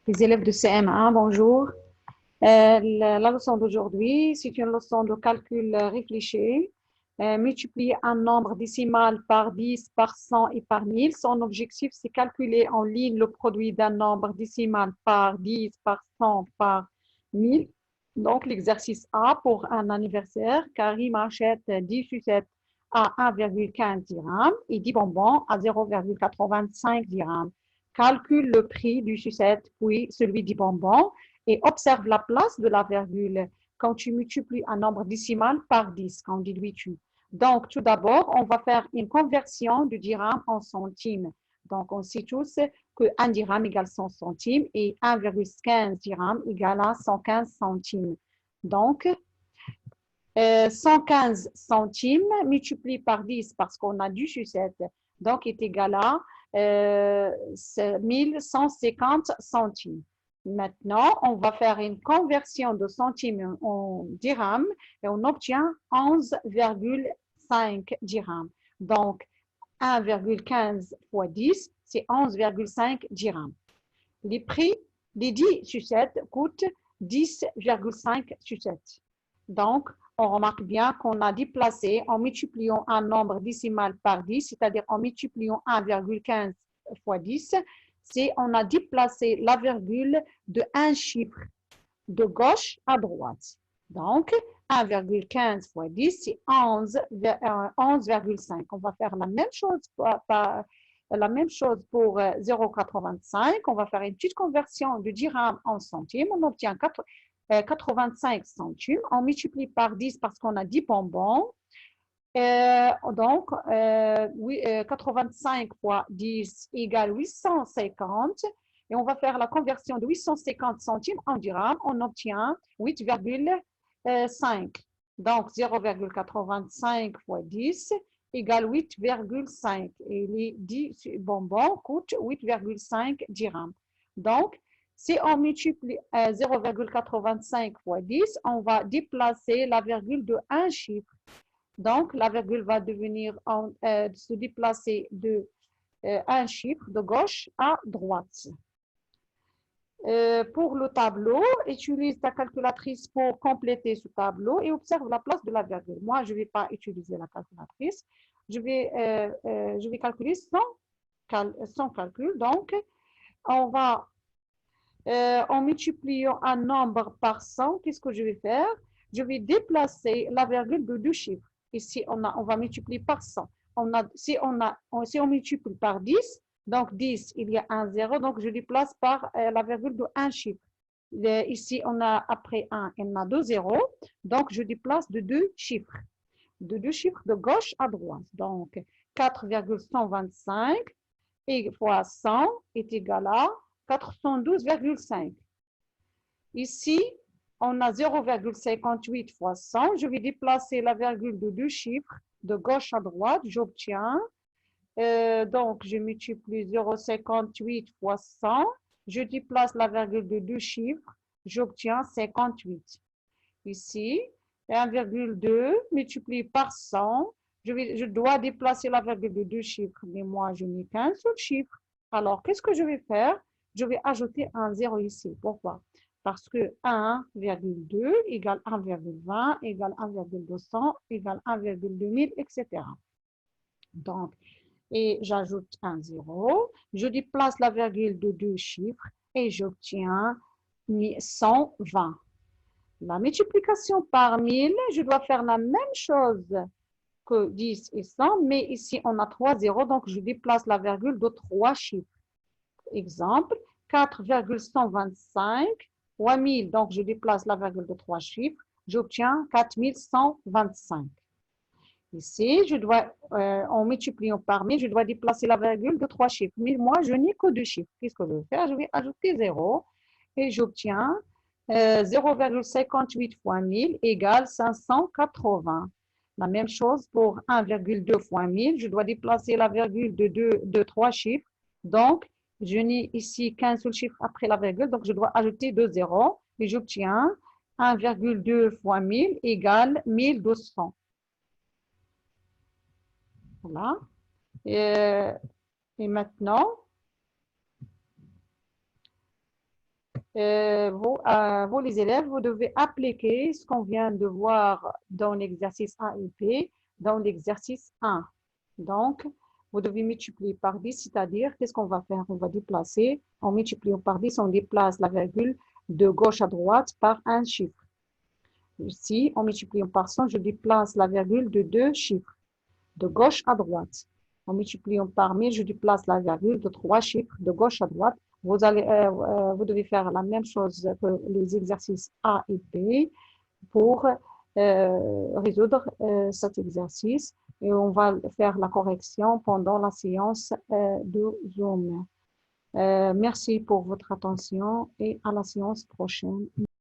Les élèves de CM1, bonjour. La leçon d'aujourd'hui, c'est une leçon de calcul réfléchi. Multiplier un nombre décimal par 10, par 100 et par 1000. Son objectif, c'est calculer en ligne le produit d'un nombre décimal par 10, par 100, par 1000. Donc, l'exercice A pour un anniversaire, Karim achète 10 sucettes à 1,15 dirham et 10 bonbons à 0,85 dirham. Calcule le prix du sucette, puis celui du bonbon et observe la place de la virgule quand tu multiplies un nombre décimal par 10, quand dilues-tu. Donc, tout d'abord, on va faire une conversion du dirham en centimes. Donc, on sait tous que 1 dirham égale 100 centimes et 1,15 dirham égale à 115 centimes. Donc, 115 centimes multiplié par 10 parce qu'on a du sucette, donc est égal à 1150 centimes. Maintenant, on va faire une conversion de centimes en dirhams et on obtient 11,5 dirhams. Donc, 1,15 fois 10, c'est 11,5 dirhams. Les prix des 10 sucettes coûtent 10,5 sucettes. Donc, on remarque bien qu'on a déplacé en multipliant un nombre décimal par 10, c'est-à-dire en multipliant 1,15 fois 10, on a déplacé la virgule de un chiffre de gauche à droite. Donc, 1,15 fois 10, c'est 11,5. On va faire la même chose pour 0,85. On va faire une petite conversion de dirham en centimes. On obtient 85 centimes. On multiplie par 10 parce qu'on a 10 bonbons. Donc, 85 fois 10 égale 850. Et on va faire la conversion de 850 centimes en dirham. On obtient 8,5. Donc, 0,85 fois 10 égale 8,5. Et les 10 bonbons coûtent 8,5 dirhams. Donc, si on multiplie 0,85 fois 10, on va déplacer la virgule de un chiffre. Donc, la virgule va se déplacer de un chiffre de gauche à droite. Pour le tableau, utilise ta calculatrice pour compléter ce tableau et observe la place de la virgule. Moi, je ne vais pas utiliser la calculatrice. Je vais calculer sans calcul. Donc, on va, en multipliant un nombre par 100, qu'est-ce que je vais faire? Je vais déplacer la virgule de deux chiffres. Ici, on va multiplier par 100. Si on multiplie par 10, donc 10, il y a un 0, donc je déplace par la virgule de un chiffre. Ici, on a après 1, on a deux zéros, donc je déplace de deux chiffres de gauche à droite. Donc, 4,125 fois 100 est égal à 412,5. Ici, on a 0,58 fois 100. Je vais déplacer la virgule de deux chiffres de gauche à droite. J'obtiens, donc je multiplie 0,58 fois 100. Je déplace la virgule de deux chiffres. J'obtiens 58. Ici, 1,2 multiplié par 100. Je dois déplacer la virgule de deux chiffres, mais moi, je n'ai qu'un seul chiffre. Alors, qu'est-ce que je vais faire? Je vais ajouter un 0 ici. Pourquoi? Parce que 1,2 égale 1,20 égale 1,200 égale 1,2000, etc. Donc, et j'ajoute un 0. Je déplace la virgule de deux chiffres et j'obtiens 120. La multiplication par 1000, je dois faire la même chose que 10 et 100, mais ici, on a 3 zéros, donc je déplace la virgule de 3 chiffres. Exemple, 4,125 fois 1000, donc je déplace la virgule de 3 chiffres, j'obtiens 4125. Ici, en multipliant par 1000, je dois déplacer la virgule de 3 chiffres. Mais moi, je n'ai que 2 chiffres. Qu'est-ce que je vais faire? Je vais ajouter 0 et j'obtiens 0,58 fois 1000 égale 580. La même chose pour 1,2 fois 1000. Je dois déplacer la virgule de 3 chiffres. Donc, je n'ai ici qu'un seul chiffre après la virgule. Donc, je dois ajouter 2 zéros et j'obtiens 1,2 fois 1000 égale 1200. Voilà. Et maintenant, vous, les élèves, vous devez appliquer ce qu'on vient de voir dans l'exercice A et B, dans l'exercice 1. Donc, vous devez multiplier par 10, c'est-à-dire, qu'est-ce qu'on va faire? On va déplacer, en multipliant par 10, on déplace la virgule de gauche à droite par un chiffre. Ici, en multipliant par 100, je déplace la virgule de 2 chiffres, de gauche à droite. En multipliant par 1000, je déplace la virgule de 3 chiffres, de gauche à droite. Vous devez faire la même chose que les exercices A et B pour résoudre cet exercice. Et on va faire la correction pendant la séance de Zoom. Merci pour votre attention et à la séance prochaine.